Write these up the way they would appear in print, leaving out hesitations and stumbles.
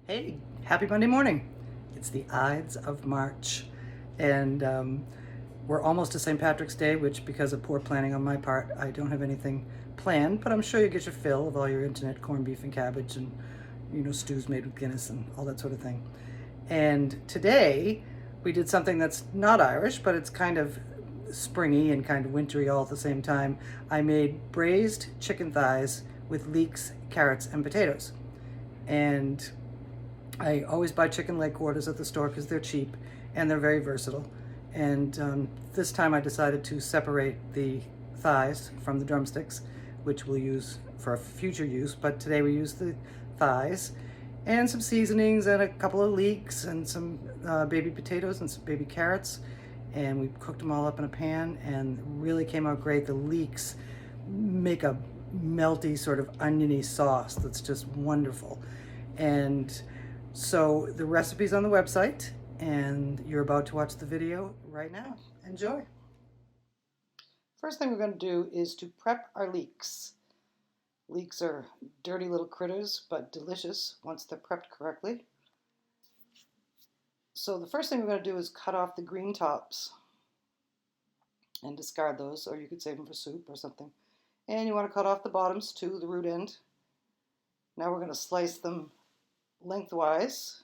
Hey, happy Monday morning. It's the Ides of March, and we're almost to St. Patrick's Day, which, because of poor planning on my part, I don't have anything planned, but I'm sure you get your fill of all your internet corned beef and cabbage and, stews made with Guinness and all that sort of thing. And today, we did something that's not Irish, but it's kind of springy and kind of wintry all at the same time. I made braised chicken thighs with leeks, carrots, and potatoes. And I always buy chicken leg quarters at the store because they're cheap and they're very versatile. And this time I decided to separate the thighs from the drumsticks, which we'll use for future use. But today we use the thighs and some seasonings and a couple of leeks and some baby potatoes and some baby carrots. And we cooked them all up in a pan and really came out great. The leeks make a melty sort of oniony sauce that's just wonderful. And so the recipe's on the website, and you're about to watch the video right now. Enjoy. First thing we're going to do is to prep our leeks. Leeks are dirty little critters, but delicious once they're prepped correctly. So the first thing we're going to do is cut off the green tops and discard those, or you could save them for soup or something. And you want to cut off the bottoms too, the root end. Now we're going to slice them lengthwise.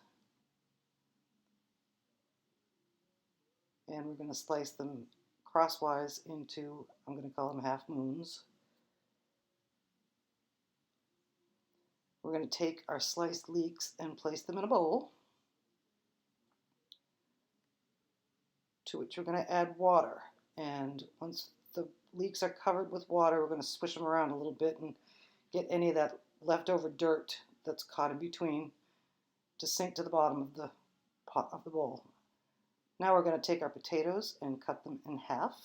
And we're going to slice them crosswise into, I'm going to call them half moons. We're going to take our sliced leeks and place them in a bowl, to which we're going to add water. And once the leeks are covered with water, we're going to swish them around a little bit and get any of that leftover dirt that's caught in between to sink to the bottom of the pot of the bowl. Now we're going to take our potatoes and cut them in half.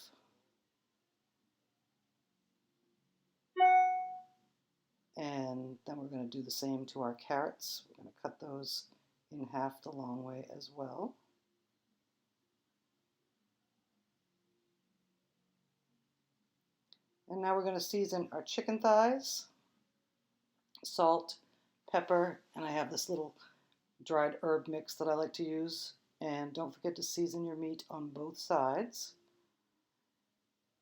And then we're going to do the same to our carrots. We're going to cut those in half the long way as well. And now we're going to season our chicken thighs, salt, pepper, and I have this little dried herb mix that I like to use. And don't forget to season your meat on both sides.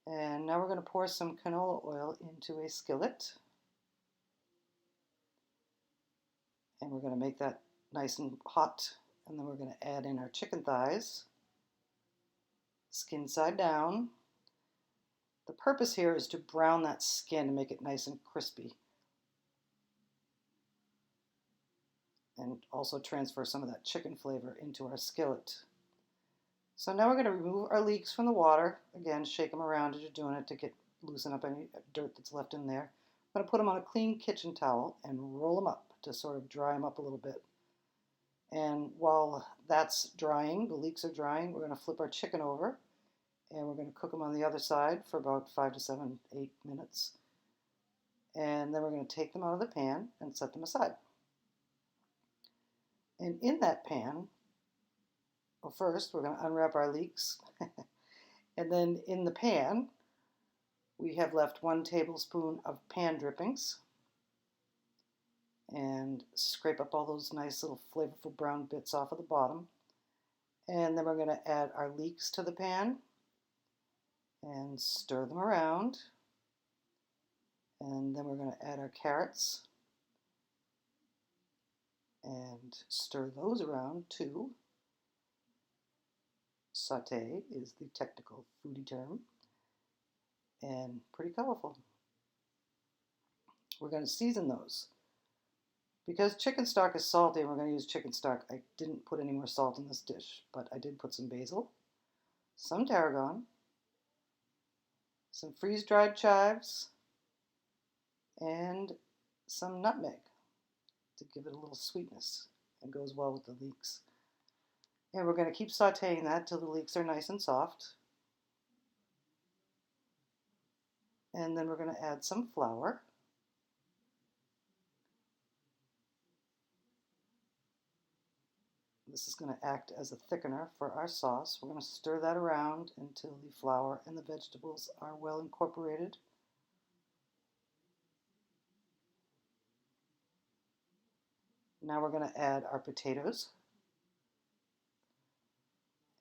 And now we're going to pour some canola oil into a skillet. And we're going to make that nice and hot. And then we're going to add in our chicken thighs, skin side down. The purpose here is to brown that skin and make it nice and crispy. And also transfer some of that chicken flavor into our skillet. So now we're going to remove our leeks from the water. Again, shake them around as you're doing it to loosen up any dirt that's left in there. I'm going to put them on a clean kitchen towel and roll them up to sort of dry them up a little bit. And while that's drying, the leeks are drying, we're going to flip our chicken over and we're going to cook them on the other side for about 5 to 7, 8 minutes. And then we're going to take them out of the pan and set them aside. And in that pan, well, first we're going to unwrap our leeks. And then in the pan, we have left 1 tablespoon of pan drippings. And scrape up all those nice little flavorful brown bits off of the bottom. And then we're going to add our leeks to the pan and stir them around. And then we're going to add our carrots and stir those around too. Saute is the technical foodie term, and pretty colorful. We're going to season those. Because chicken stock is salty and we're going to use chicken stock, I didn't put any more salt in this dish, but I did put some basil, some tarragon, some freeze-dried chives, and some nutmeg to give it a little sweetness. It goes well with the leeks. And we're going to keep sauteing that till the leeks are nice and soft. And then we're going to add some flour. This is going to act as a thickener for our sauce. We're going to stir that around until the flour and the vegetables are well incorporated. Now we're going to add our potatoes.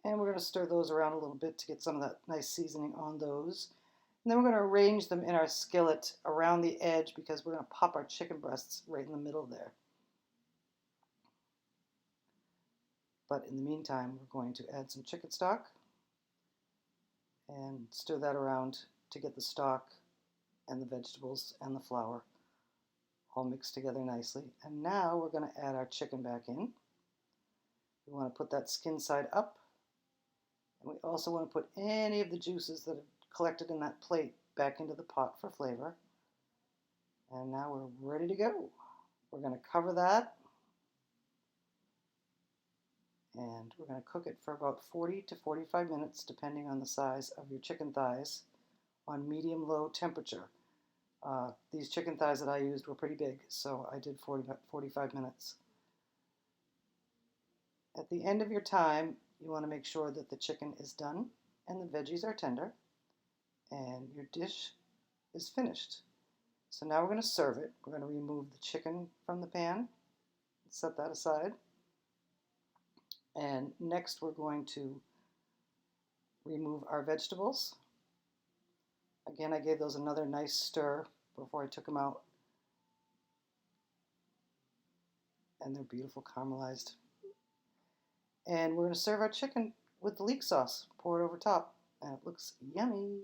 And we're going to stir those around a little bit to get some of that nice seasoning on those. And then we're going to arrange them in our skillet around the edge because we're going to pop our chicken breasts right in the middle there. But in the meantime, we're going to add some chicken stock and stir that around to get the stock and the vegetables and the flour all mixed together nicely. And now we're going to add our chicken back in. We want to put that skin side up. And we also want to put any of the juices that are collected in that plate back into the pot for flavor. And now we're ready to go. We're going to cover that. And we're going to cook it for about 40 to 45 minutes, depending on the size of your chicken thighs, on medium-low temperature. These chicken thighs that I used were pretty big, so I did 45 minutes. At the end of your time, you want to make sure that the chicken is done and the veggies are tender and your dish is finished. So now we're going to serve it. We're going to remove the chicken from the pan, set that aside. And next we're going to remove our vegetables. Again, I gave those another nice stir before I took them out. And they're beautiful caramelized. And we're going to serve our chicken with the leek sauce. Pour it over top, and it looks yummy.